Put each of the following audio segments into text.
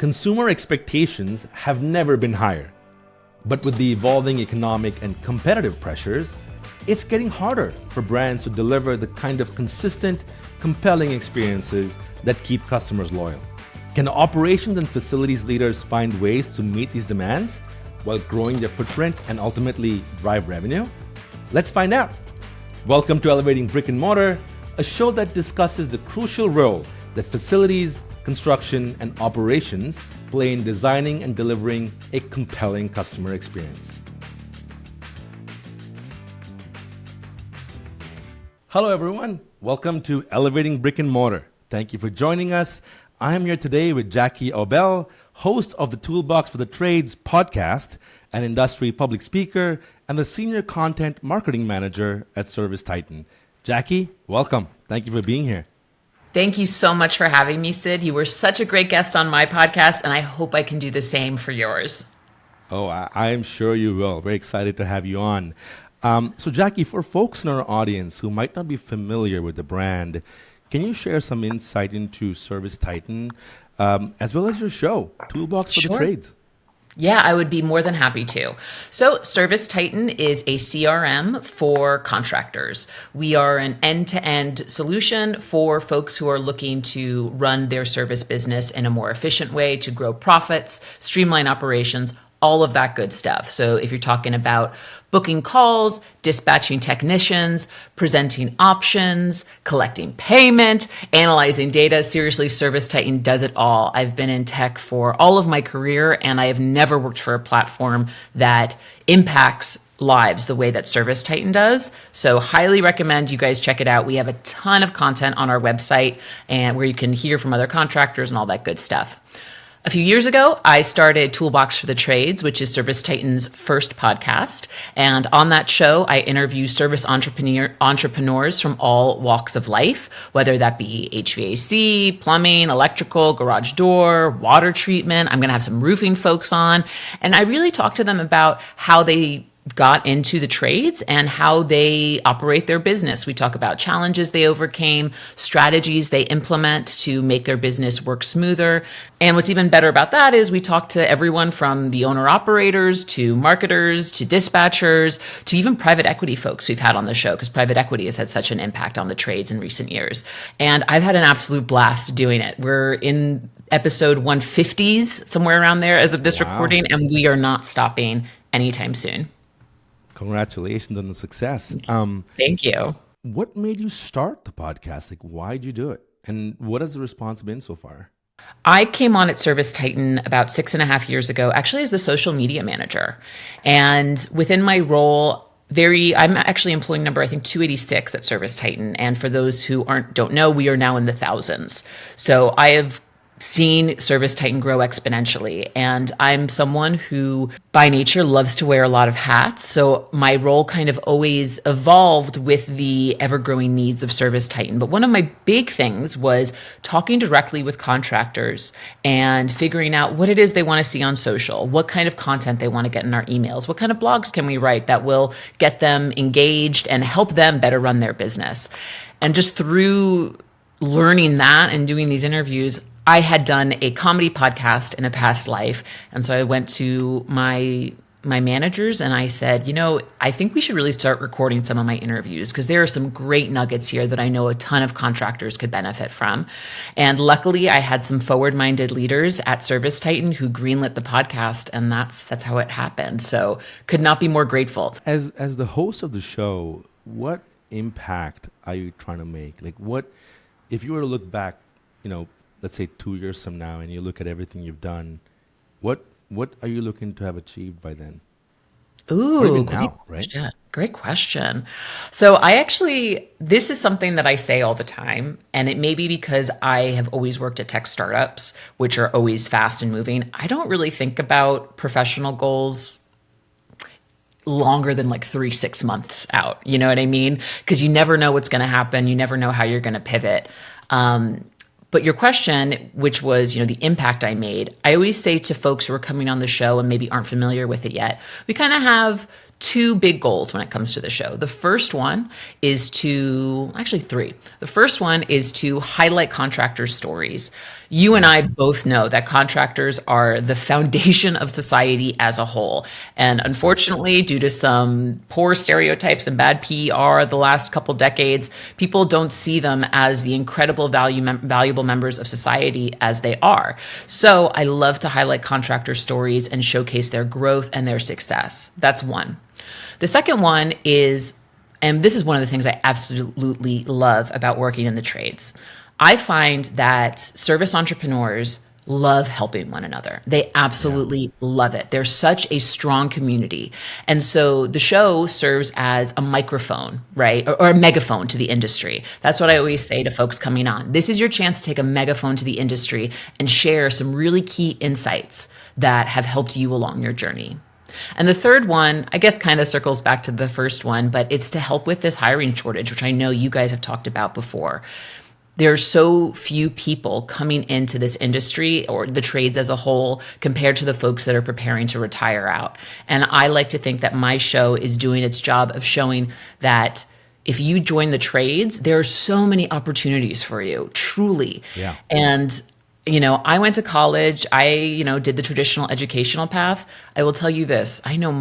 Consumer expectations have never been higher. But with the evolving economic and competitive pressures, it's getting harder for brands to deliver the kind of consistent, compelling experiences that keep customers loyal. Can operations and facilities leaders find ways to meet these demands while growing their footprint and ultimately drive revenue? Let's find out. Welcome to Elevating Brick and Mortar, a show that discusses the crucial role that facilities, construction, and operations play in designing and delivering a compelling customer experience. Hello, everyone. Welcome to Elevating Brick and Mortar. Thank you for joining us. I am here today with Jackie Aubel, host of the Toolbox for the Trades podcast, an industry public speaker, and the senior content marketing manager at ServiceTitan. Jackie, welcome. Thank you for being here. Thank you so much for having me, Sid. You were such a great guest on my podcast, and I hope I can do the same for yours. Oh, I am sure you will. Very excited to have you on. So, Jackie, for folks in our audience who might not be familiar with the brand, can you share some insight into ServiceTitan, as well as your show, Toolbox for the Trades? Yeah, I would be more than happy to. So ServiceTitan is a CRM for contractors. We are an end-to-end solution for folks who are looking to run their service business in a more efficient way, to grow profits, streamline operations, all of that good stuff. So if you're talking about booking calls, dispatching technicians, presenting options, collecting payment, analyzing data, seriously, ServiceTitan does it all. I've been in tech for all of my career, and I have never worked for a platform that impacts lives the way that ServiceTitan does. So highly recommend you guys check it out. We have a ton of content on our website and where you can hear from other contractors and all that good stuff. A few years ago, I started Toolbox for the Trades, which is ServiceTitan's first podcast. And on that show, I interview service entrepreneurs from all walks of life, whether that be HVAC, plumbing, electrical, garage door, water treatment. I'm going to have some roofing folks on. And I really talk to them about how they got into the trades and how they operate their business. We talk about challenges they overcame, strategies they implement to make their business work smoother. And what's even better about that is we talk to everyone from the owner-operators to marketers to dispatchers to even private equity folks we've had on the show, because private equity has had such an impact on the trades in recent years. And I've had an absolute blast doing it. We're in episode 150s, somewhere around there as of this recording, and we are not stopping anytime soon. Congratulations on the success. Thank you. What made you start the podcast? Like, why'd you do it? And what has the response been so far? I came on at ServiceTitan about 6.5 years ago, actually as the social media manager. And within my role, I'm actually employee number, I think 286 at ServiceTitan. And for those who don't know, we are now in the thousands. So I have seen ServiceTitan grow exponentially. And I'm someone who by nature loves to wear a lot of hats. So my role kind of always evolved with the ever-growing needs of ServiceTitan. But one of my big things was talking directly with contractors and figuring out what it is they want to see on social, what kind of content they want to get in our emails, what kind of blogs can we write that will get them engaged and help them better run their business. And just through learning that and doing these interviews, I had done a comedy podcast in a past life. And so I went to my managers and I said, I think we should really start recording some of my interviews because there are some great nuggets here that I know a ton of contractors could benefit from. And luckily I had some forward-minded leaders at ServiceTitan who greenlit the podcast, and that's how it happened. So could not be more grateful. As the host of the show, what impact are you trying to make? Like, what, if you were to look back, let's say 2 years from now, and you look at everything you've done, what are you looking to have achieved by then? Ooh, great question. So this is something that I say all the time, and it may be because I have always worked at tech startups, which are always fast and moving. I don't really think about professional goals longer than like 3-6 months out. You know what I mean? Because you never know what's going to happen. You never know how you're going to pivot. But your question, which was, the impact I made, I always say to folks who are coming on the show and maybe aren't familiar with it yet, we kind of have two big goals when it comes to the show. The first one is actually three. The first one is to highlight contractor stories. You and I both know that contractors are the foundation of society as a whole. And unfortunately, due to some poor stereotypes and bad PR the last couple decades, people don't see them as the incredible valuable members of society as they are. So I love to highlight contractor stories and showcase their growth and their success. That's one. The second one is, and this is one of the things I absolutely love about working in the trades. I find that service entrepreneurs love helping one another. They absolutely love it. There's such a strong community. And so the show serves as a microphone, right? Or a megaphone to the industry. That's what I always say to folks coming on. This is your chance to take a megaphone to the industry and share some really key insights that have helped you along your journey. And the third one, I guess, kind of circles back to the first one, but it's to help with this hiring shortage, which I know you guys have talked about before. There's so few people coming into this industry or the trades as a whole compared to the folks that are preparing to retire out. And I like to think that my show is doing its job of showing that if you join the trades, there are so many opportunities for you, truly. Yeah. And I went to college. I, did the traditional educational path. I will tell you this. I know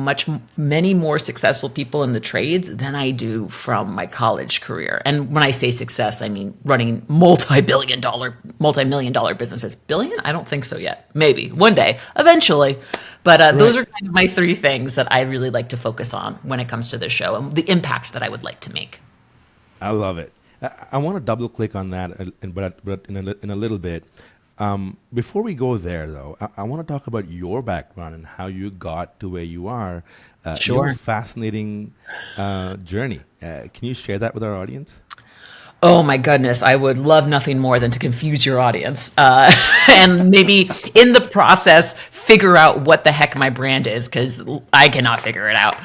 many more successful people in the trades than I do from my college career. And when I say success, I mean running multi-million dollar businesses. Billion? I don't think so yet. Maybe one day, eventually. But those are kind of my three things that I really like to focus on when it comes to this show and the impact that I would like to make. I love it. I want to double click on that, but in a little bit. Before we go there, though, I want to talk about your background and how you got to where you are. Sure. Your fascinating journey. Can you share that with our audience? Oh my goodness, I would love nothing more than to confuse your audience and maybe in the process figure out what the heck my brand is, because I cannot figure it out.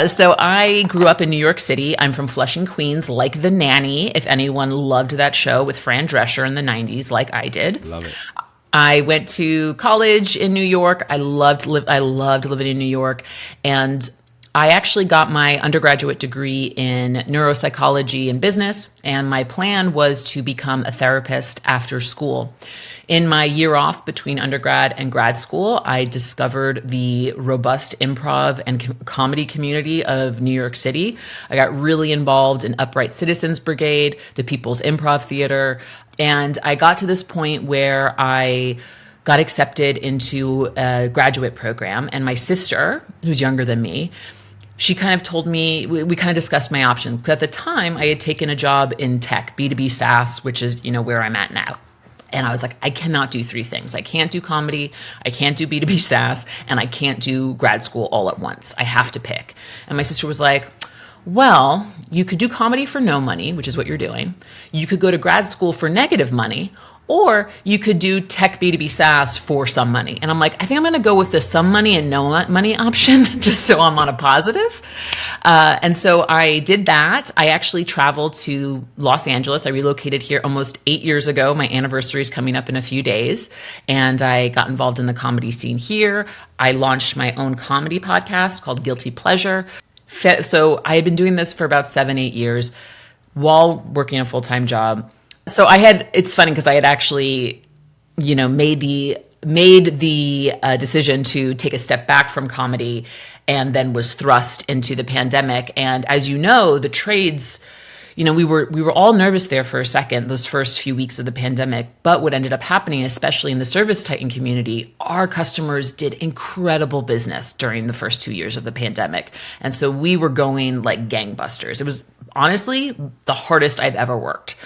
So I grew up in New York City. I'm from Flushing, Queens, like The Nanny, if anyone loved that show with Fran Drescher in the 90s like I did. Love it. I went to college in New York. I loved living in New York. And I actually got my undergraduate degree in neuropsychology and business, and my plan was to become a therapist after school. In my year off between undergrad and grad school, I discovered the robust improv and comedy community of New York City. I got really involved in Upright Citizens Brigade, the People's Improv Theater, and I got to this point where I got accepted into a graduate program, and my sister, who's younger than me, she kind of told me, we kind of discussed my options. Because at the time, I had taken a job in tech, B2B SaaS, which is, where I'm at now. And I was like, I cannot do three things. I can't do comedy, I can't do B2B SaaS, and I can't do grad school all at once. I have to pick. And my sister was like, well, you could do comedy for no money, which is what you're doing. You could go to grad school for negative money, or you could do tech B2B SaaS for some money. And I'm like, I think I'm going to go with the some money and no money option, just so I'm on a positive. And so I did that. I actually traveled to Los Angeles. I relocated here almost 8 years ago. My anniversary is coming up in a few days. And I got involved in the comedy scene here. I launched my own comedy podcast called Guilty Pleasure. So I had been doing this for about 7-8 years while working a full-time job. So it's funny because I had actually, made the decision to take a step back from comedy and then was thrust into the pandemic. And as you know, the trades, we were all nervous there for a second, those first few weeks of the pandemic. But what ended up happening, especially in the ServiceTitan community, our customers did incredible business during the first 2 years of the pandemic. And so we were going like gangbusters. It was honestly the hardest I've ever worked.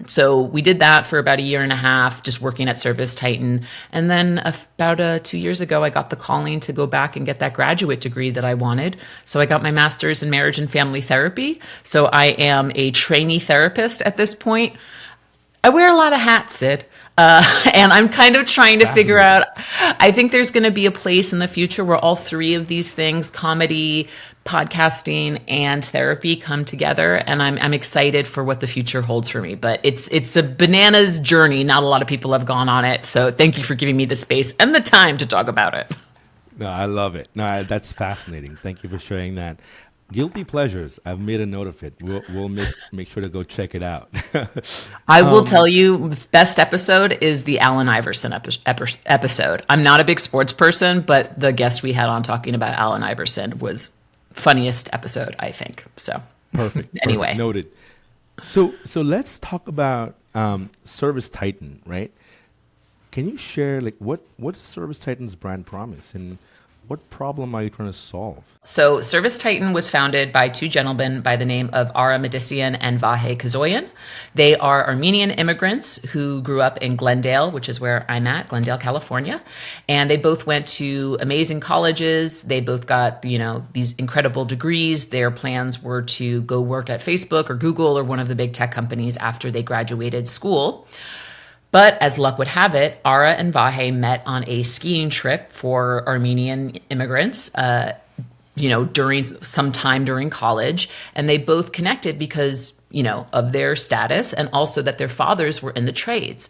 So we did that for about 1.5 years, just working at ServiceTitan. And then about 2 years ago, I got the calling to go back and get that graduate degree that I wanted. So I got my master's in marriage and family therapy. So I am a trainee therapist at this point. I wear a lot of hats, Sid. And I'm kind of trying to figure out, I think there's going to be a place in the future where all three of these things, comedy, podcasting, and therapy, come together. And I'm excited for what the future holds for me. But it's a bananas journey. Not a lot of people have gone on it. So thank you for giving me the space and the time to talk about it. No, I love it. No, that's fascinating. Thank you for sharing that. Guilty pleasures. I've made a note of it. We'll make sure to go check it out. I will tell you, best episode is the Allen Iverson episode. I'm not a big sports person, but the guest we had on talking about Allen Iverson was funniest episode, I think. So Perfect. anyway, Perfect. Noted. So let's talk about ServiceTitan, right? Can you share like what is ServiceTitan's brand promise and what problem are you trying to solve? so ServiceTitan was founded by two gentlemen by the name of Ara Medissian and Vahe Kazoyan. They are Armenian immigrants who grew up in Glendale, which is where I'm at, Glendale, California. And they both went to amazing colleges. They both got, these incredible degrees. Their plans were to go work at Facebook or Google or one of the big tech companies after they graduated school. But as luck would have it, Ara and Vahe met on a skiing trip for Armenian immigrants, during some time during college. And they both connected because, of their status and also that their fathers were in the trades.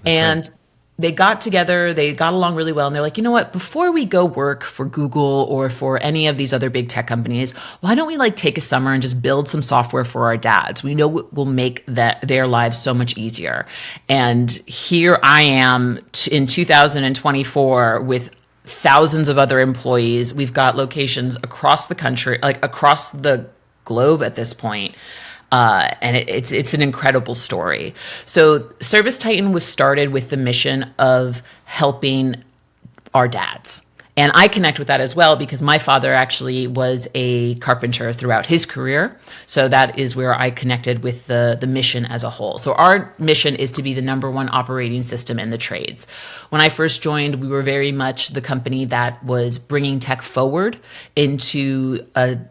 And they got together, they got along really well. And they're like, you know what, before we go work for Google or for any of these other big tech companies, why don't we take a summer and just build some software for our dads? We know it will make their lives so much easier. And here I am in 2024 with thousands of other employees. We've got locations across the country, across the globe at this point. And it's an incredible story. So ServiceTitan was started with the mission of helping our dads. And I connect with that as well because my father actually was a carpenter throughout his career. So that is where I connected with the mission as a whole. So our mission is to be the number one operating system in the trades. When I first joined, we were very much the company that was bringing tech forward into an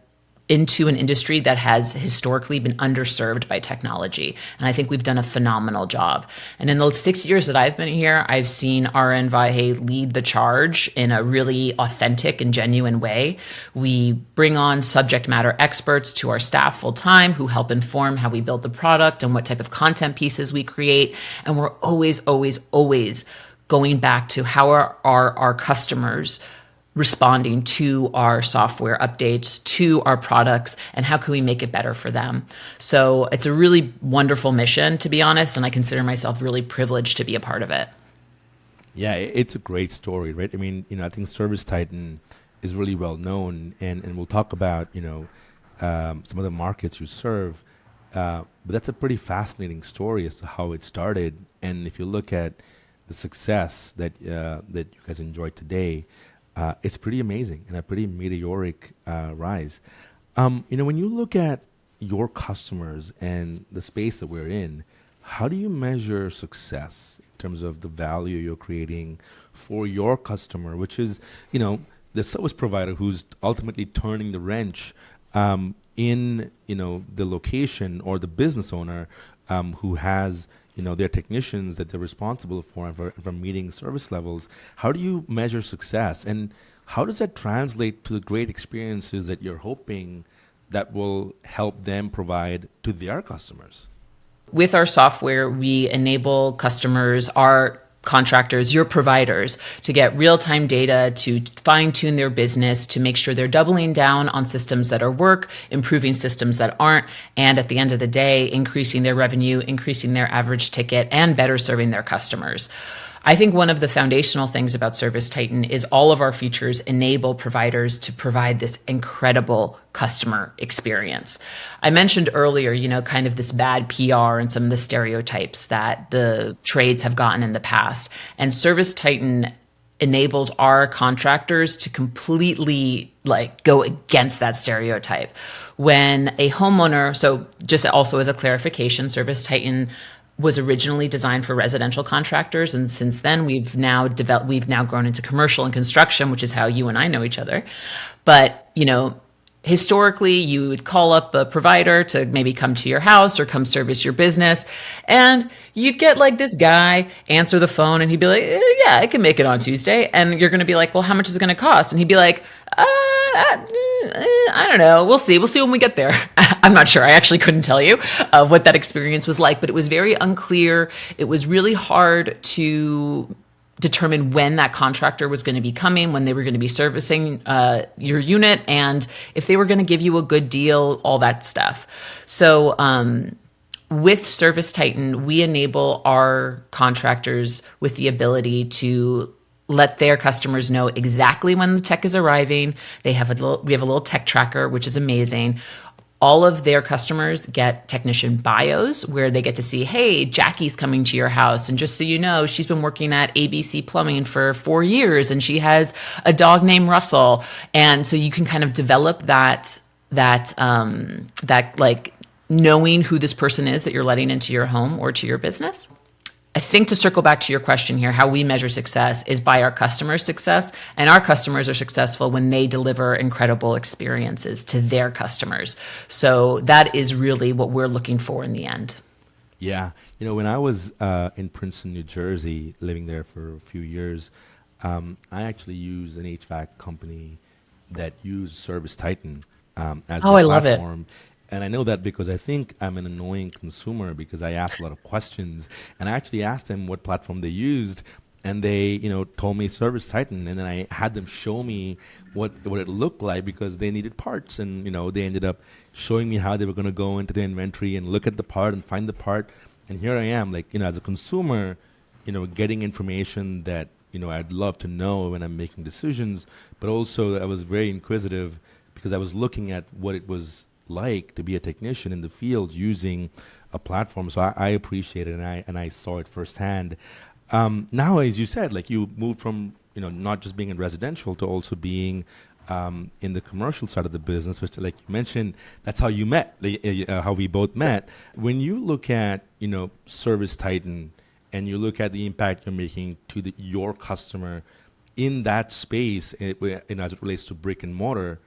industry that has historically been underserved by technology. And I think we've done a phenomenal job. And in the 6 years that I've been here, I've seen Ara and Vahe lead the charge in a really authentic and genuine way. We bring on subject matter experts to our staff full time who help inform how we build the product and what type of content pieces we create. And we're always, always, always going back to how are our customers responding to our software updates, to our products, and how can we make it better for them. So it's a really wonderful mission, to be honest, and I consider myself really privileged to be a part of it. Yeah, it's a great story, right? I mean, I think ServiceTitan is really well known, and we'll talk about, some of the markets you serve. But that's a pretty fascinating story as to how it started. And if you look at the success that you guys enjoy today, it's pretty amazing and a pretty meteoric rise. When you look at your customers and the space that we're in, how do you measure success in terms of the value you're creating for your customer, which is, the service provider who's ultimately turning the wrench in, the location or the business owner who has their technicians that they're responsible for meeting service levels. How do you measure success? And how does that translate to the great experiences that you're hoping that will help them provide to their customers? With our software, we enable customers, our contractors, your providers, to get real-time data to fine-tune their business, to make sure they're doubling down on systems that are work, improving systems that aren't, and at the end of the day, increasing their revenue, increasing their average ticket, and better serving their customers. I think one of the foundational things about ServiceTitan is all of our features enable providers to provide this incredible customer experience. I mentioned earlier, kind of this bad PR and some of the stereotypes that the trades have gotten in the past. And ServiceTitan enables our contractors to completely go against that stereotype. When a homeowner, so just also as a clarification, ServiceTitan was originally designed for residential contractors, and since then we've now grown into commercial and construction, which is how you and I know each other. But historically, you would call up a provider to maybe come to your house or come service your business, and you'd get this guy answer the phone, and he'd be like, "Yeah, I can make it on Tuesday," and you're going to be like, "Well, how much is it going to cost?" And he'd be like, I don't know. We'll see when we get there. I'm not sure. I actually couldn't tell you what that experience was like, but it was very unclear. It was really hard to determine when that contractor was going to be coming, when they were going to be servicing your unit, and if they were going to give you a good deal, all that stuff. So with ServiceTitan, we enable our contractors with the ability to let their customers know exactly when the tech is arriving. We have a little tech tracker, which is amazing. All of their customers get technician bios where they get to see, hey, Jackie's coming to your house. And just so you know, she's been working at ABC Plumbing for 4 years and she has a dog named Russell. And so you can kind of develop that like knowing who this person is that you're letting into your home or to your business. I think to circle back to your question here, how we measure success is by our customers' success, and our customers are successful when they deliver incredible experiences to their customers. So that is really what we're looking for in the end. Yeah. When I was in Princeton, New Jersey, living there for a few years, I actually used an HVAC company that used ServiceTitan as a I love it. platform. And I know that because I think I'm an annoying consumer because I ask a lot of questions. And I actually asked them what platform they used, and they, told me ServiceTitan. And then I had them show me what it looked like because they needed parts. And, they ended up showing me how they were going to go into the inventory and look at the part and find the part. And here I am, as a consumer, getting information that, I'd love to know when I'm making decisions. But also I was very inquisitive because I was looking at what it was like to be a technician in the field using a platform. So I appreciate it, and I saw it firsthand. Now, as you said, you moved from not just being in residential to also being in the commercial side of the business, which, like you mentioned, that's how you met, how we both met. When you look at ServiceTitan and you look at the impact you're making to your customer in that space, as it relates to brick and mortar,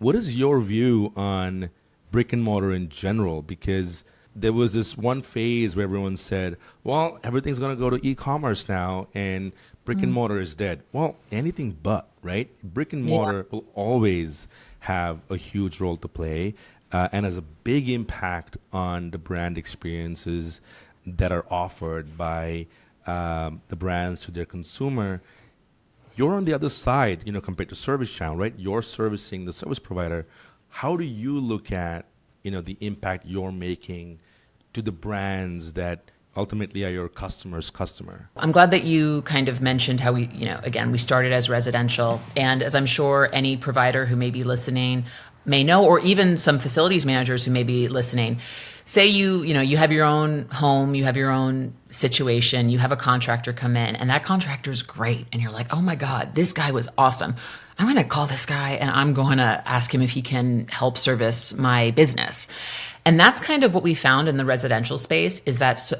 what is your view on brick and mortar in general? Because there was this one phase where everyone said, well, everything's going to go to e-commerce now and brick and mortar is dead. Well, anything but, right? Brick and mortar will always have a huge role to play and has a big impact on the brand experiences that are offered by the brands to their consumer. You're on the other side, compared to ServiceChannel, right? You're servicing the service provider. How do you look at, the impact you're making to the brands that ultimately are your customer's customer? I'm glad that you kind of mentioned how we, again, we started as residential. And as I'm sure any provider who may be listening may know, or even some facilities managers who may be listening, say you have your own home, you have your own situation, you have a contractor come in, and that contractor's great. And you're like, oh my God, this guy was awesome. I'm going to call this guy and I'm going to ask him if he can help service my business. And that's kind of what we found in the residential space, is that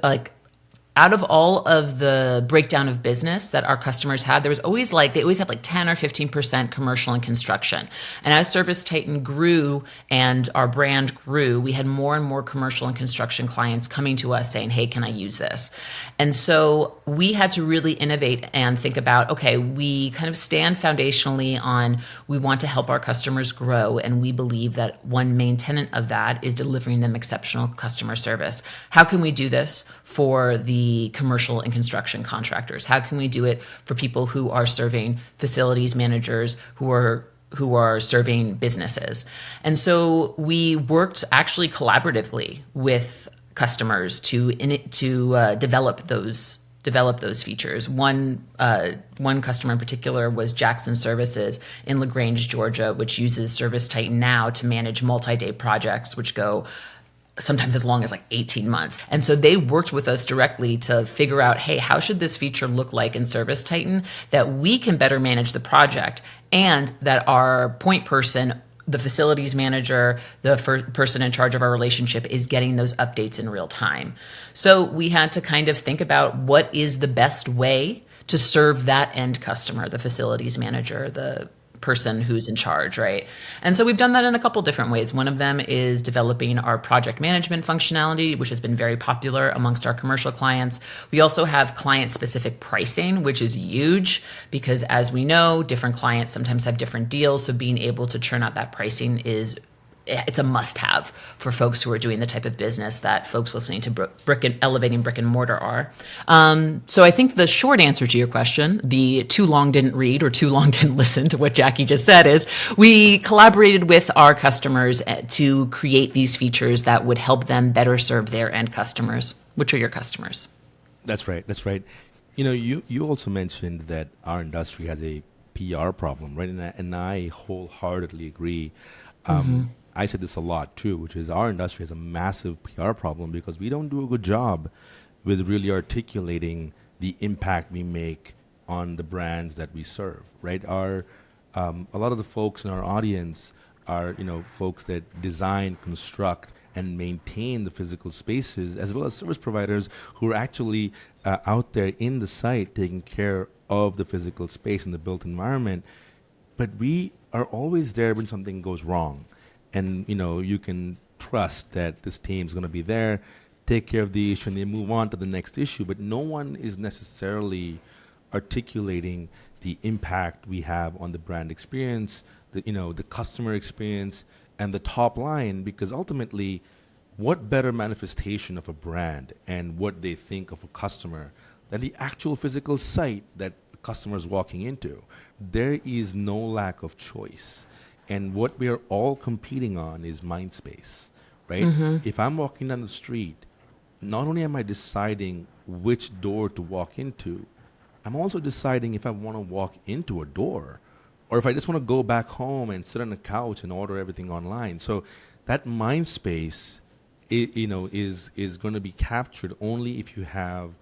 out of all of the breakdown of business that our customers had, there was always they always had 10 or 15% commercial and construction. And as ServiceTitan grew and our brand grew, we had more and more commercial and construction clients coming to us saying, hey, can I use this? And so we had to really innovate and think about, okay, we kind of stand foundationally on, we want to help our customers grow. And we believe that one main tenet of that is delivering them exceptional customer service. How can we do this for the commercial and construction contractors? How can we do it for people who are serving facilities managers, who are serving businesses? And so we worked actually collaboratively with customers to develop those features. One customer in particular was Jackson Services in LaGrange, Georgia, which uses ServiceTitan now to manage multi-day projects, which go sometimes as long as 18 months. And so they worked with us directly to figure out, hey, how should this feature look like in ServiceTitan that we can better manage the project, and that our point person, the facilities manager, the person in charge of our relationship, is getting those updates in real time. So we had to kind of think about what is the best way to serve that end customer, the facilities manager, the person who's in charge, right? And so we've done that in a couple different ways. One of them is developing our project management functionality, which has been very popular amongst our commercial clients. We also have client-specific pricing, which is huge because, as we know, different clients sometimes have different deals. So being able to churn out that pricing is it's a must-have for folks who are doing the type of business that folks listening to elevating brick and mortar are. So I think the short answer to your question, the too long didn't read or too long didn't listen to what Jackie just said, is we collaborated with our customers to create these features that would help them better serve their end customers, which are your customers. That's right. That's right. You also mentioned that our industry has a PR problem, right? And I wholeheartedly agree. I said this a lot too, which is our industry has a massive PR problem because we don't do a good job with really articulating the impact we make on the brands that we serve, right? A lot of the folks in our audience are, folks that design, construct, and maintain the physical spaces, as well as service providers who are actually out there in the site taking care of the physical space and the built environment. But we are always there when something goes wrong. And, you can trust that this team's going to be there, take care of the issue, and they move on to the next issue. But no one is necessarily articulating the impact we have on the brand experience, the customer experience, and the top line, because ultimately, what better manifestation of a brand and what they think of a customer than the actual physical site that the customer is walking into? There is no lack of choice. And what we are all competing on is mind space, right? If I'm walking down the street, not only am I deciding which door to walk into, I'm also deciding if I want to walk into a door or if I just want to go back home and sit on a couch and order everything online. So that mind space, is going to be captured only if you have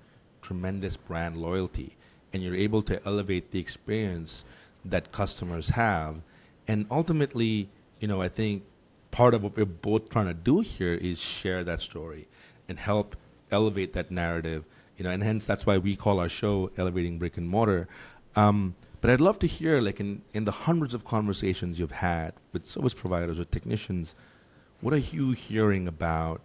tremendous brand loyalty and you're able to elevate the experience that customers have. And ultimately, I think part of what we're both trying to do here is share that story and help elevate that narrative, and hence that's why we call our show Elevating Brick and Mortar. But I'd love to hear, like in the hundreds of conversations you've had with service providers or technicians, what are you hearing about,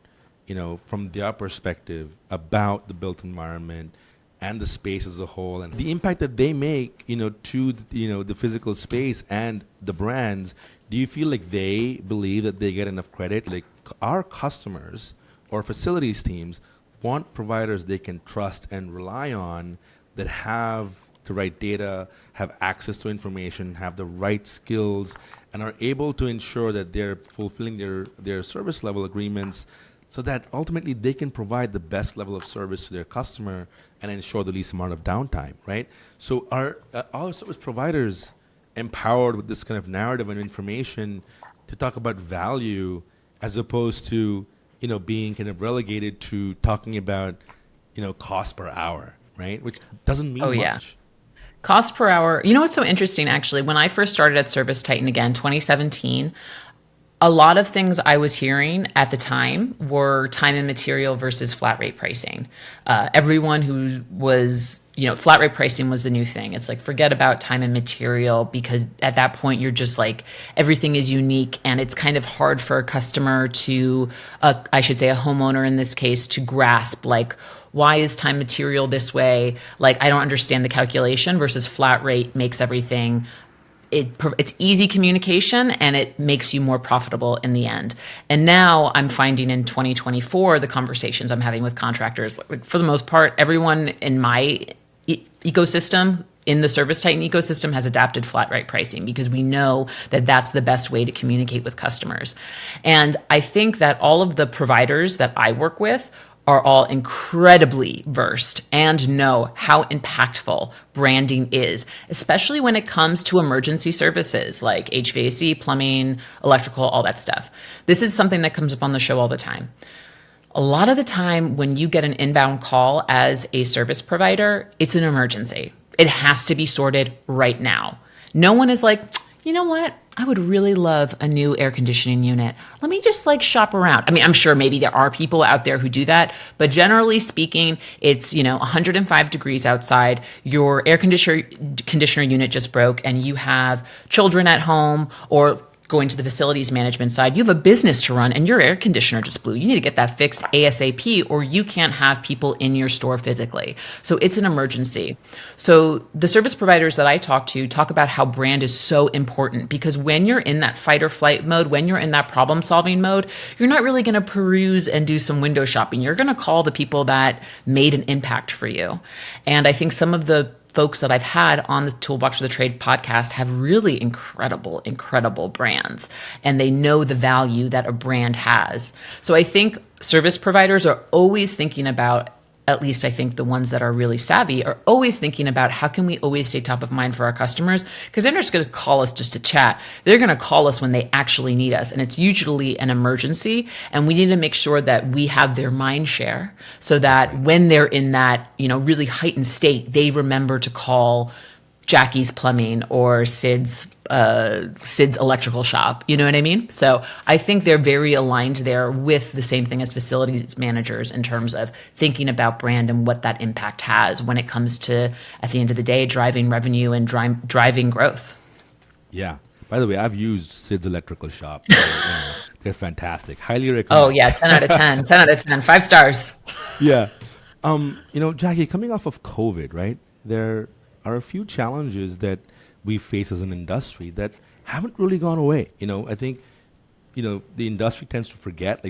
from their perspective about the built environment and the space as a whole and the impact that they make, to, the physical space and the brands? Do you feel like they believe that they get enough credit? Like our customers or facilities teams want providers they can trust and rely on that have the right data, have access to information, have the right skills, and are able to ensure that they're fulfilling their service level agreements so that ultimately they can provide the best level of service to their customer and ensure the least amount of downtime, right? So are our service providers empowered with this kind of narrative and information to talk about value as opposed to, being kind of relegated to talking about, cost per hour, right? Which doesn't mean much. Yeah. Cost per hour. What's so interesting, actually, when I first started at ServiceTitan, again, 2017, a lot of things I was hearing at the time were time and material versus flat rate pricing. Everyone who was, flat rate pricing was the new thing. It's like, forget about time and material, because at that point you're just like, everything is unique and it's kind of hard for a customer to, I should say a homeowner in this case, to grasp like, why is time material this way? Like, I don't understand the calculation versus flat rate makes everything it's easy communication and it makes you more profitable in the end. And now I'm finding in 2024, the conversations I'm having with contractors, for the most part, everyone in my ecosystem, in the ServiceTitan ecosystem, has adapted flat rate pricing because we know that that's the best way to communicate with customers. And I think that all of the providers that I work with are all incredibly versed and know how impactful branding is, especially when it comes to emergency services like HVAC, plumbing, electrical, all that stuff. This is something that comes up on the show all the time. A lot of the time when you get an inbound call as a service provider, it's an emergency. It has to be sorted right now. No one is like, you know what? I would really love a new air conditioning unit. Let me just shop around. I mean, I'm sure maybe there are people out there who do that, but generally speaking, it's, 105 degrees outside, your air conditioner unit just broke and you have children at home, or going to the facilities management side, you have a business to run and your air conditioner just blew. You need to get that fixed ASAP or you can't have people in your store physically. So it's an emergency. So the service providers that I talk to talk about how brand is so important, because when you're in that fight or flight mode, when you're in that problem solving mode, you're not really going to peruse and do some window shopping. You're going to call the people that made an impact for you. And I think some of the folks that I've had on the Toolbox for the Trade podcast have really incredible brands, and they know the value that a brand has. So I think service providers are always thinking about, at least I think the ones that are really savvy are always thinking about how can we always stay top of mind for our customers, because they're not just going to call us just to chat. They're going to call us when they actually need us. And it's usually an emergency. And we need to make sure that we have their mind share so that when they're in that, really heightened state, they remember to call Jackie's Plumbing or Sid's electrical shop. You know what I mean? So I think they're very aligned there with the same thing as facilities managers in terms of thinking about brand and what that impact has when it comes to, at the end of the day, driving revenue and driving growth. Yeah. By the way, I've used Sid's electrical shop. They're fantastic. Highly recommend. Oh yeah, 10 out of 10. 10 out of 10. 5 stars. Yeah. Jackie, coming off of COVID, right? There are a few challenges that we face as an industry that haven't really gone away. I think, the industry tends to forget,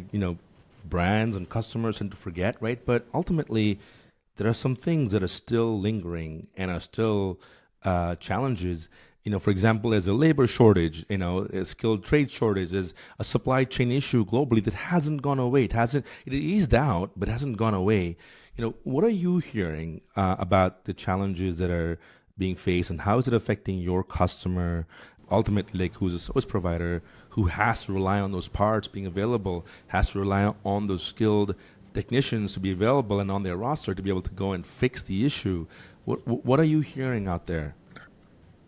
brands and customers tend to forget, right? But ultimately, there are some things that are still lingering and are still challenges. For example, there's a labor shortage, a skilled trade shortage, there's a supply chain issue globally that hasn't gone away. It eased out, but hasn't gone away. What are you hearing about the challenges that are being faced, and how is it affecting your customer, ultimately, who's a service provider who has to rely on those parts being available, has to rely on those skilled technicians to be available and on their roster to be able to go and fix the issue? What are you hearing out there?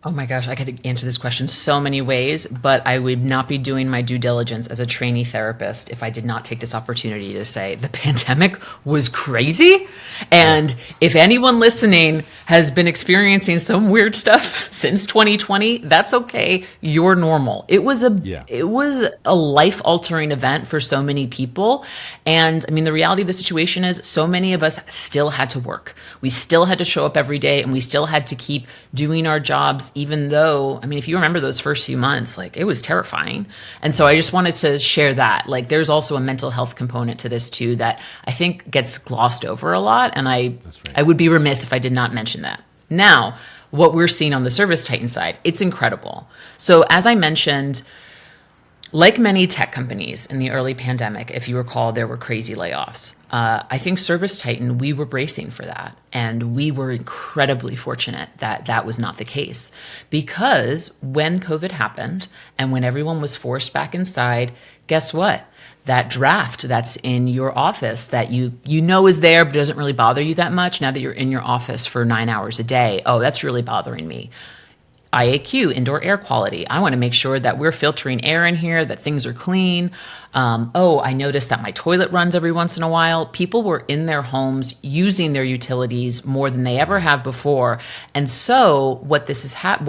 Oh my gosh, I could answer this question so many ways, but I would not be doing my due diligence as a trainee therapist if I did not take this opportunity to say the pandemic was crazy. And if anyone listening has been experiencing some weird stuff since 2020, that's okay. You're normal. It was a life-altering event for so many people. And I mean, the reality of the situation is so many of us still had to work. We still had to show up every day, and we still had to keep doing our jobs, even though, I mean, if you remember those first few months, it was terrifying. And so I just wanted to share that. There's also a mental health component to this too that I think gets glossed over a lot. And I would be remiss if I did not mention that. Now, what we're seeing on the ServiceTitan side, it's incredible. So as I mentioned, like many tech companies in the early pandemic, if you recall, there were crazy layoffs. I think ServiceTitan, we were bracing for that. And we were incredibly fortunate that that was not the case. Because when COVID happened and when everyone was forced back inside, guess what? That draft that's in your office that you is there but doesn't really bother you that much, now that you're in your office for 9 hours a day, oh, that's really bothering me. IAQ, indoor air quality. I want to make sure that we're filtering air in here, that things are clean. I noticed that my toilet runs every once in a while. People were in their homes using their utilities more than they ever have before. And so what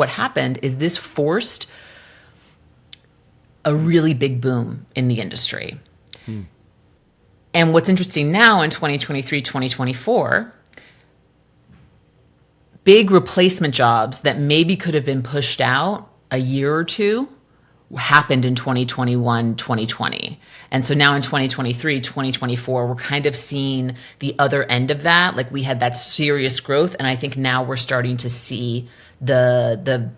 happened is this forced a really big boom in the industry. And what's interesting now in 2023, 2024, big replacement jobs that maybe could have been pushed out a year or two happened in 2021, 2020. And so now in 2023, 2024, we're kind of seeing the other end of that. We had that serious growth. And I think now we're starting to see the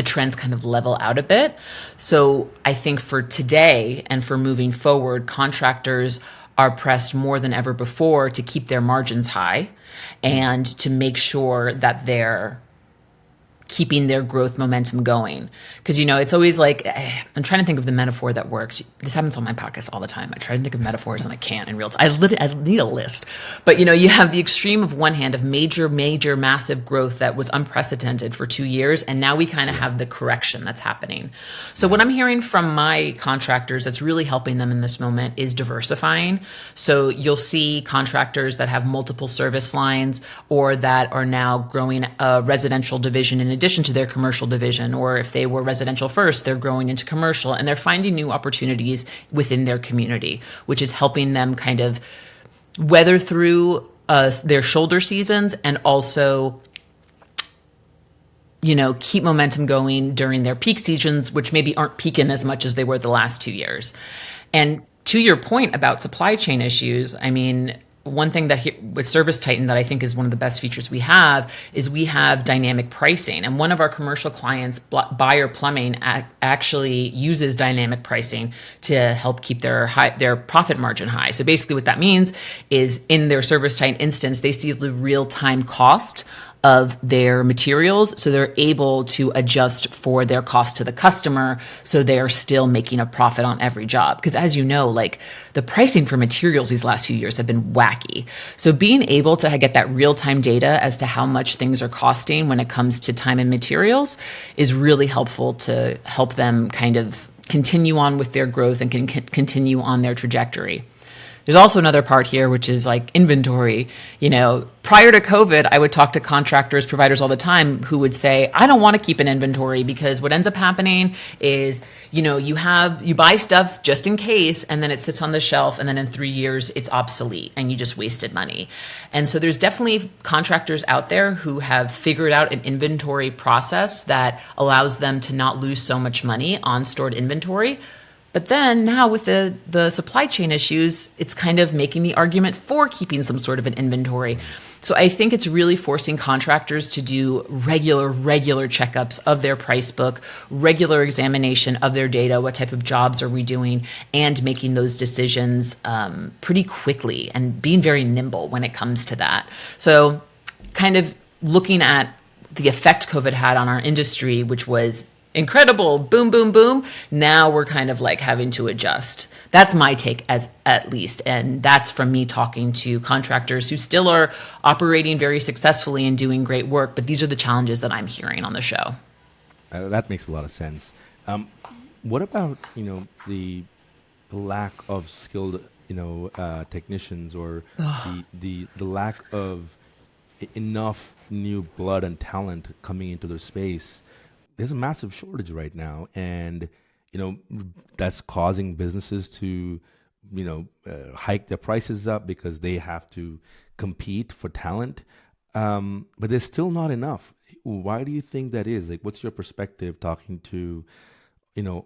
trends kind of level out a bit. So I think for today and for moving forward, contractors are pressed more than ever before to keep their margins high and to make sure that they're keeping their growth momentum going. Because, it's always I'm trying to think of the metaphor that works. This happens on my podcast all the time. I try to think of metaphors and I can't in real time. I need a list. But, you have the extreme of one hand of major, massive growth that was unprecedented for 2 years. And now we kind of have the correction that's happening. So what I'm hearing from my contractors that's really helping them in this moment is diversifying. So you'll see contractors that have multiple service lines or that are now growing a residential division in addition to their commercial division, or if they were residential first, they're growing into commercial, and they're finding new opportunities within their community, which is helping them kind of weather through their shoulder seasons and also, keep momentum going during their peak seasons, which maybe aren't peaking as much as they were the last 2 years. And to your point about supply chain issues, I mean, one thing that with ServiceTitan that I think is one of the best features we have is we have dynamic pricing. And one of our commercial clients, Buyer Plumbing, actually uses dynamic pricing to help keep their profit margin high. So basically what that means is in their ServiceTitan instance, they see the real-time cost of their materials, so they're able to adjust for their cost to the customer, so they are still making a profit on every job. Because as you know, like the pricing for materials these last few years have been wacky. So being able to get that real-time data as to how much things are costing when it comes to time and materials is really helpful to help them kind of continue on with their growth and can continue on their trajectory. There's also another part here, which is like inventory. Prior to COVID, I would talk to contractors, providers all the time who would say, I don't want to keep an inventory, because what ends up happening is, you buy stuff just in case, and then it sits on the shelf, and then in 3 years it's obsolete and you just wasted money. And so there's definitely contractors out there who have figured out an inventory process that allows them to not lose so much money on stored inventory. But then now with the supply chain issues, it's kind of making the argument for keeping some sort of an inventory. So I think it's really forcing contractors to do regular checkups of their price book, regular examination of their data, what type of jobs are we doing, and making those decisions pretty quickly and being very nimble when it comes to that. So kind of looking at the effect COVID had on our industry, which was incredible, boom, boom, boom. Now we're kind of like having to adjust. That's my take at least. And that's from me talking to contractors who still are operating very successfully and doing great work. But these are the challenges that I'm hearing on the show. That makes a lot of sense. What about, the lack of skilled, technicians, or the lack of enough new blood and talent coming into their space? There's a massive shortage right now, and that's causing businesses to hike their prices up because they have to compete for talent, but there's still not enough. Why do you think that is? Like, what's your perspective talking to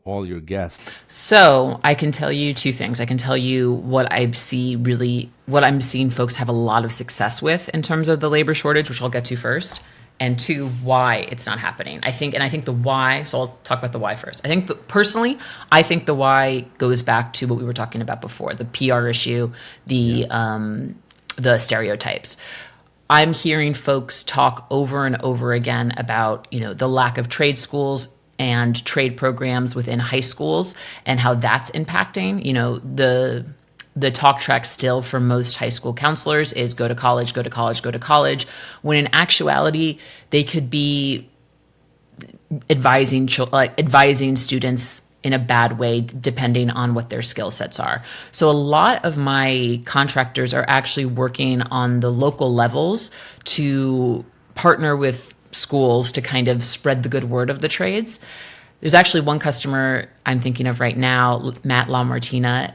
all your guests? So I can tell you two things. I can tell you what I'm seeing folks have a lot of success with in terms of the labor shortage, which I'll get to first. And two, why it's not happening. I think the why, so I'll talk about the why first. Personally, I think the why goes back to what we were talking about before, the PR issue, the stereotypes. I'm hearing folks talk over and over again about, the lack of trade schools and trade programs within high schools and how that's impacting, the talk track still for most high school counselors is go to college, go to college, go to college, when in actuality, they could be advising students in a bad way, depending on what their skill sets are. So a lot of my contractors are actually working on the local levels to partner with schools to kind of spread the good word of the trades. There's actually one customer I'm thinking of right now, Matt LaMartina,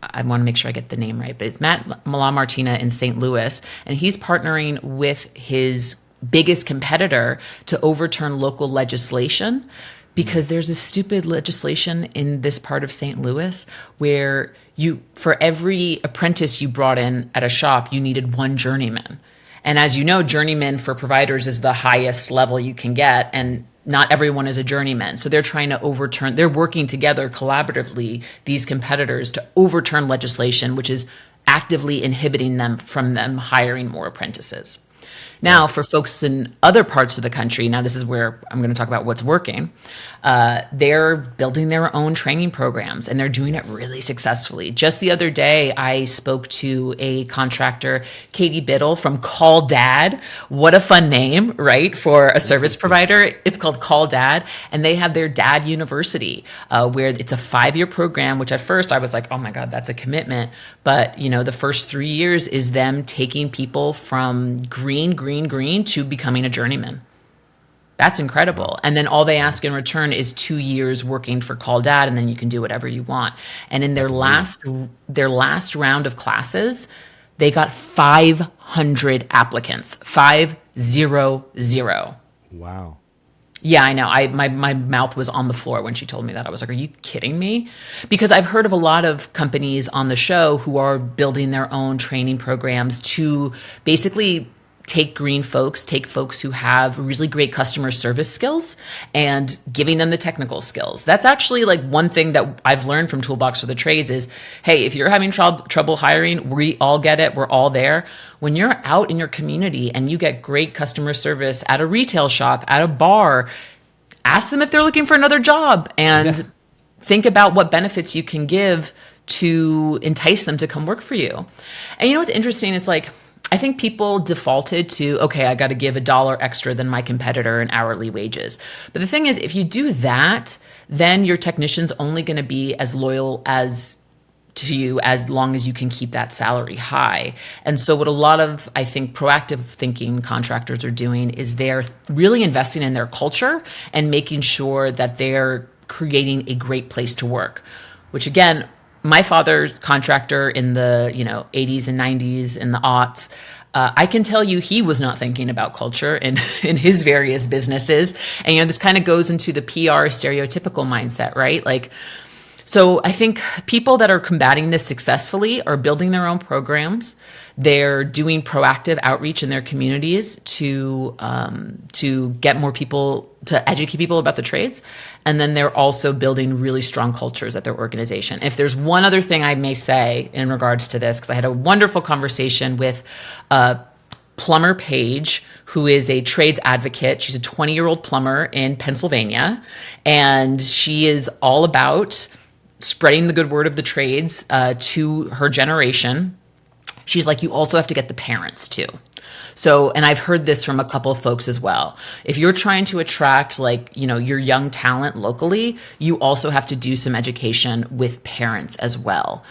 I want to make sure I get the name right, but it's Matt LaMartina in St. Louis, and he's partnering with his biggest competitor to overturn local legislation, because there's a stupid legislation in this part of St. Louis where for every apprentice you brought in at a shop, you needed one journeyman. And as you know, journeyman for providers is the highest level you can get, and not everyone is a journeyman. So they're working together collaboratively, these competitors, to overturn legislation, which is actively inhibiting them from hiring more apprentices. Now, for folks in other parts of the country, now this is where I'm going to talk about what's working. They're building their own training programs, and they're doing it really successfully. Just the other day, I spoke to a contractor, Katie Biddle from Call Dad. What a fun name, right, for a service provider. It's called Call Dad, and they have their Dad University, where it's a 5-year program, which at first I was like, oh my God, that's a commitment. But, the first 3 years is them taking people from green to becoming a journeyman. That's incredible. And then all they ask in return is 2 years working for Call Dad, and then you can do whatever you want. And in That's amazing. their last round of classes, they got 500 applicants. 500. Wow. Yeah, I know. My mouth was on the floor when she told me that. I was like, "Are you kidding me?" Because I've heard of a lot of companies on the show who are building their own training programs to basically take folks who have really great customer service skills and giving them the technical skills. That's actually like one thing that I've learned from Toolbox for the Trades is, hey, if you're having trouble hiring, we all get it. We're all there. When you're out in your community and you get great customer service at a retail shop, at a bar, ask them if they're looking for another job Yeah. and think about what benefits you can give to entice them to come work for you. And you know what's interesting? It's like, I think people defaulted to, okay, I got to give $1 extra than my competitor in hourly wages. But the thing is, if you do that, then your technician's only going to be as loyal as to you as long as you can keep that salary high. And so what a lot of, I think, proactive thinking contractors are doing is they're really investing in their culture and making sure that they're creating a great place to work, which again, my father's contractor in the 80s and 90s and the aughts. I can tell you he was not thinking about culture in his various businesses. And this kind of goes into the PR stereotypical mindset, right? Like, so I think people that are combating this successfully are building their own programs. They're doing proactive outreach in their communities to get more people, to educate people about the trades. And then they're also building really strong cultures at their organization. If there's one other thing I may say in regards to this, because I had a wonderful conversation with Plumber Page, who is a trades advocate. She's a 20-year-old plumber in Pennsylvania, and she is all about spreading the good word of the trades to her generation. She's like, you also have to get the parents too. So, and I've heard this from a couple of folks as well. If you're trying to attract your young talent locally, you also have to do some education with parents as well.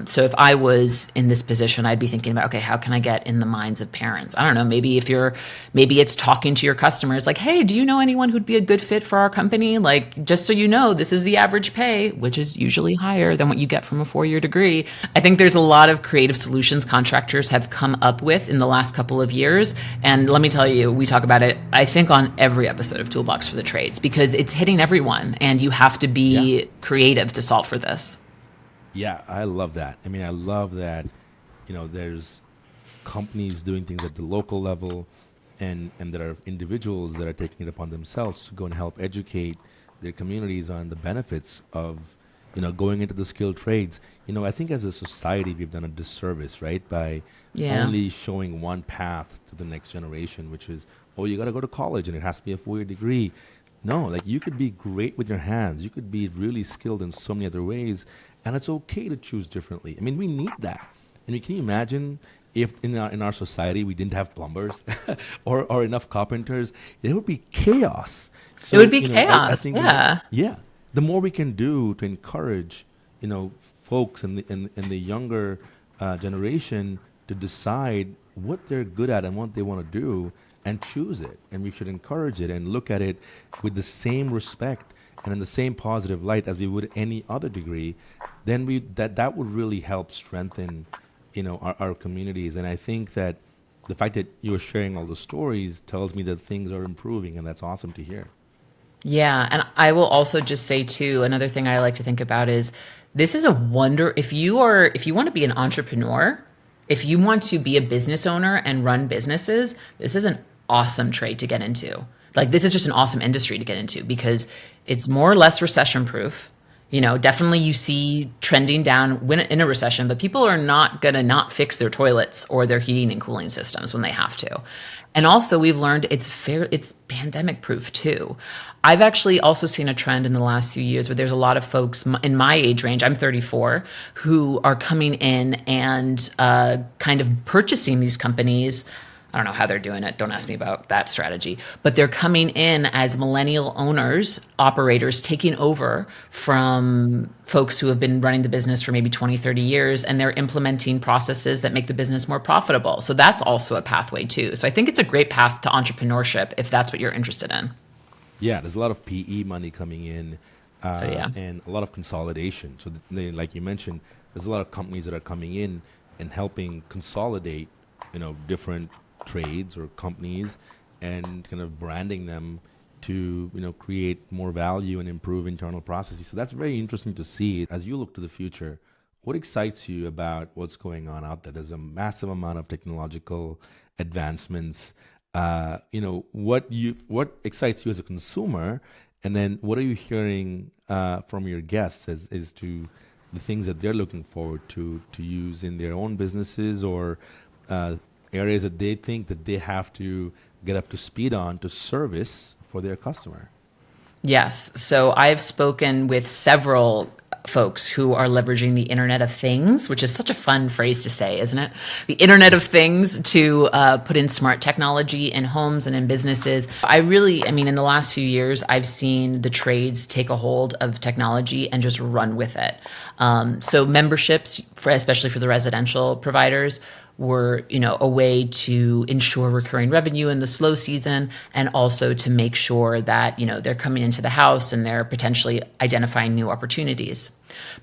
So if I was in this position, I'd be thinking about, okay, how can I get in the minds of parents? I don't know, maybe it's talking to your customers like, hey, do you know anyone who'd be a good fit for our company? Like, just so you know, this is the average pay, which is usually higher than what you get from a 4-year degree. I think there's a lot of creative solutions contractors have come up with in the last couple of years. And let me tell you, we talk about it, I think, on every episode of Toolbox for the Trades, because it's hitting everyone and you have to Yeah. be creative to solve for this. Yeah, I love that. I mean, I love that, there's companies doing things at the local level and there are individuals that are taking it upon themselves to go and help educate their communities on the benefits of, going into the skilled trades. I think as a society, we've done a disservice, right? By Yeah. only showing one path to the next generation, which is, oh, you got to go to college and it has to be a 4-year degree. No, like you could be great with your hands. You could be really skilled in so many other ways. And it's okay to choose differently. I mean, we need that. I mean, can you imagine if in our society we didn't have plumbers or enough carpenters? There would be chaos. It So, would be I chaos. think, Yeah. yeah, the more we can do to encourage, folks in the younger generation to decide what they're good at and what they want to do and choose it. And we should encourage it and look at it with the same respect and in the same positive light as we would any other degree, then that would really help strengthen, our communities. And I think that the fact that you're sharing all the stories tells me that things are improving, and that's awesome to hear. Yeah, and I will also just say too, another thing I like to think about is this is a wonder if you want to be an entrepreneur, if you want to be a business owner and run businesses, this is an awesome trade to get into. Like this is just an awesome industry to get into because it's more or less recession proof. Definitely you see trending down when in a recession, but people are not going to not fix their toilets or their heating and cooling systems when they have to. And also we've learned it's pandemic proof too. I've actually also seen a trend in the last few years where there's a lot of folks in my age range, I'm 34, who are coming in and kind of purchasing these companies I don't know how they're doing it. Don't ask me about that strategy. But they're coming in as millennial owners, operators, taking over from folks who have been running the business for maybe 20, 30 years, and they're implementing processes that make the business more profitable. So that's also a pathway too. So I think it's a great path to entrepreneurship if that's what you're interested in. Yeah, there's a lot of PE money coming in, Yeah. and a lot of consolidation. So, like you mentioned, there's a lot of companies that are coming in and helping consolidate, different trades or companies, and kind of branding them to, create more value and improve internal processes. So that's very interesting to see. As you look to the future, what excites you about what's going on out there? There's a massive amount of technological advancements. What excites you as a consumer, and then what are you hearing from your guests as to the things that they're looking forward to use in their own businesses, or areas that they think that they have to get up to speed on to service for their customer? Yes. So I've spoken with several folks who are leveraging the Internet of Things, which is such a fun phrase to say, isn't it? The Internet of Things to put in smart technology in homes and in businesses. I mean, in the last few years, I've seen the trades take a hold of technology and just run with it. So memberships, especially for the residential providers, were, a way to ensure recurring revenue in the slow season, and also to make sure that, they're coming into the house and they're potentially identifying new opportunities.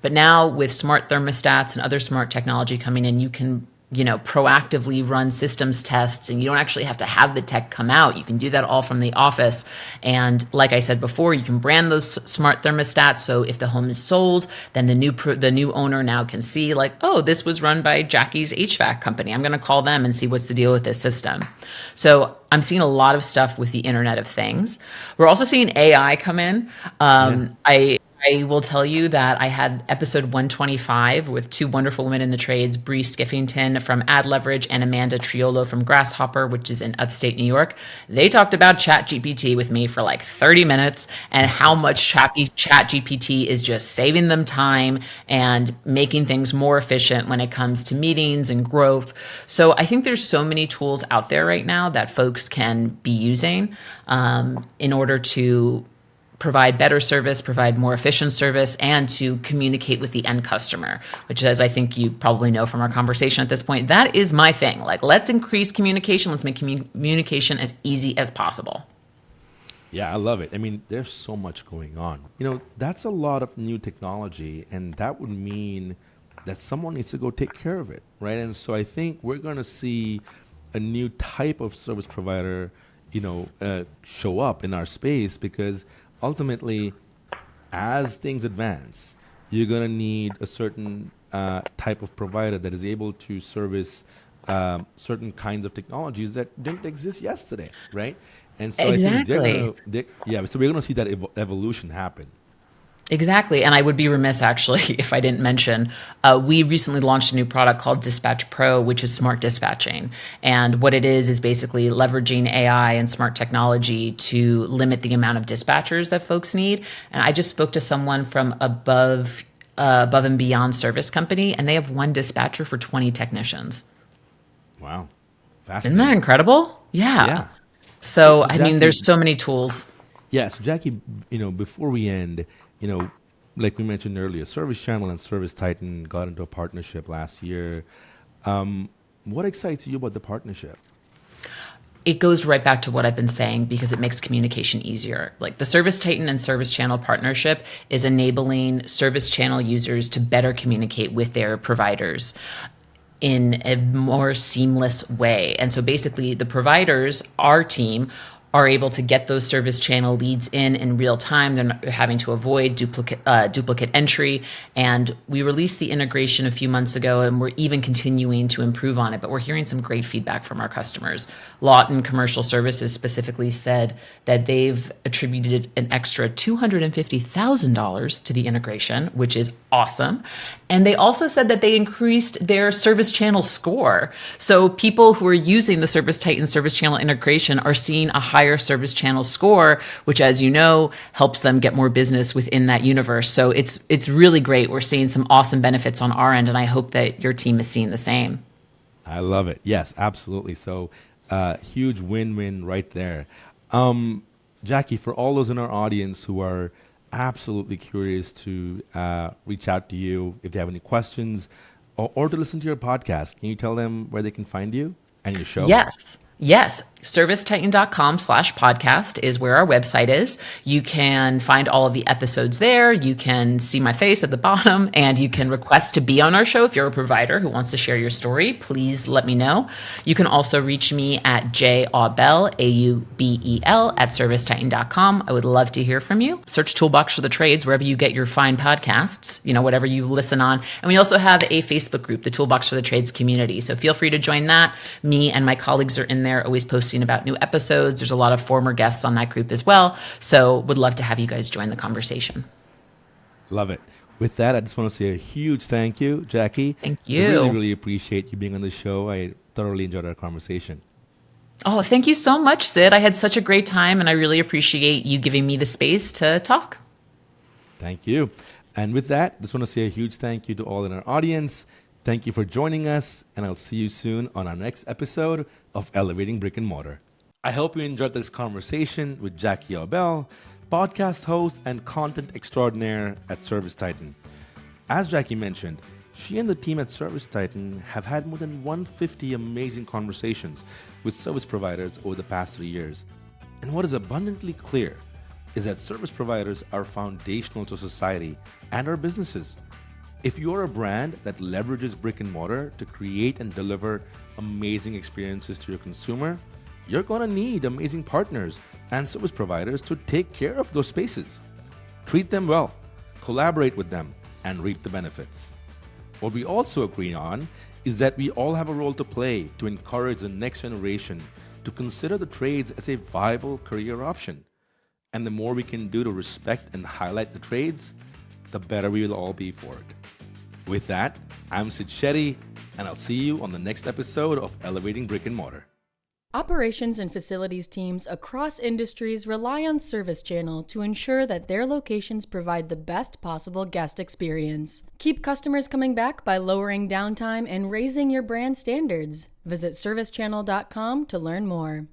But now with smart thermostats and other smart technology coming in, you can, proactively run systems tests, and you don't actually have to have the tech come out. You can do that all from the office. And like I said before, you can brand those smart thermostats. So if the home is sold, then the new owner now can see, like, oh, this was run by Jackie's HVAC company. I'm going to call them and see what's the deal with this system. So I'm seeing a lot of stuff with the Internet of Things. We're also seeing AI come in. I will tell you that I had episode 125 with two wonderful women in the trades, Bree Skiffington from Ad Leverage and Amanda Triolo from Grasshopper, which is in upstate New York. They talked about ChatGPT with me for like 30 minutes and how much ChatGPT is just saving them time and making things more efficient when it comes to meetings and growth. So I think there's so many tools out there right now that folks can be using in order to provide better service, provide more efficient service, and to communicate with the end customer, which, as I think you probably know from our conversation at this point, that is my thing. Like, let's increase communication. Let's make communication as easy as possible. Yeah, I love it. I mean, there's so much going on. That's a lot of new technology, and that would mean that someone needs to go take care of it, right? And so I think we're going to see a new type of service provider, show up in our space, because ultimately, as things advance, you're going to need a certain type of provider that is able to service certain kinds of technologies that didn't exist yesterday, right? And so Exactly. I think so we're going to see that evolution happen. Exactly. And I would be remiss, actually, if I didn't mention, we recently launched a new product called Dispatch Pro, which is smart dispatching. And what it is basically leveraging AI and smart technology to limit the amount of dispatchers that folks need. And I just spoke to someone from Above and Beyond Service Company, and they have one dispatcher for 20 technicians. Wow. Isn't Fascinating. that incredible? Yeah. Yeah. So, So I mean, Jackie, there's so many tools. Yeah, so Jackie, before we end, like we mentioned earlier, ServiceChannel and ServiceTitan got into a partnership last year. What excites you about the partnership? It goes right back to what I've been saying, because it makes communication easier. Like, the ServiceTitan and ServiceChannel partnership is enabling ServiceChannel users to better communicate with their providers in a more seamless way. And so basically the providers, our team, are able to get those ServiceChannel leads in real time. They're not having to avoid duplicate entry. And we released the integration a few months ago, and we're even continuing to improve on it. But we're hearing some great feedback from our customers. Lawton Commercial Services specifically said that they've attributed an extra $250,000 to the integration, which is awesome. And they also said that they increased their ServiceChannel score. So people who are using the ServiceTitan ServiceChannel integration are seeing a higher ServiceChannel score, which, as you know, helps them get more business within that universe. So it's really great. We're seeing some awesome benefits on our end, and I hope that your team is seeing the same. I love it. Yes, absolutely. So Huge win-win right there. Jackie, for all those in our audience who are absolutely curious to reach out to you if they have any questions or to listen to your podcast, can you tell them where they can find you and your show? Yes. ServiceTitan.com/podcast is where our website is. You can find all of the episodes there. You can see my face at the bottom, and you can request to be on our show. If you're a provider who wants to share your story, please let me know. You can also reach me at Aubel, Aubel, at ServiceTitan.com. I would love to hear from you. Search Toolbox for the Trades wherever you get your fine podcasts, whatever you listen on. And we also have a Facebook group, the Toolbox for the Trades community. So feel free to join that. Me and my colleagues are in there always posting about new episodes. There's a lot of former guests on that group as well. So would love to have you guys join the conversation. Love it. With that, I just want to say a huge thank you, Jackie. Thank you. I really, really appreciate you being on the show. I thoroughly enjoyed our conversation. Oh, thank you so much, Sid. I had such a great time, and I really appreciate you giving me the space to talk. Thank you. And with that, I just want to say a huge thank you to all in our audience. Thank you for joining us, and I'll see you soon on our next episode of Elevating Brick and Mortar. I hope you enjoyed this conversation with Jackie Aubel, podcast host and content extraordinaire at ServiceTitan. As Jackie mentioned, she and the team at ServiceTitan have had more than 150 amazing conversations with service providers over the past 3 years. And what is abundantly clear is that service providers are foundational to society and our businesses. If you're a brand that leverages brick and mortar to create and deliver amazing experiences to your consumer, you're going to need amazing partners and service providers to take care of those spaces. Treat them well, collaborate with them, and reap the benefits. What we also agree on is that we all have a role to play to encourage the next generation to consider the trades as a viable career option. And the more we can do to respect and highlight the trades, the better we will all be for it. With that, I'm Sid Shetty, and I'll see you on the next episode of Elevating Brick and Mortar. Operations and facilities teams across industries rely on ServiceChannel to ensure that their locations provide the best possible guest experience. Keep customers coming back by lowering downtime and raising your brand standards. Visit ServiceChannel.com to learn more.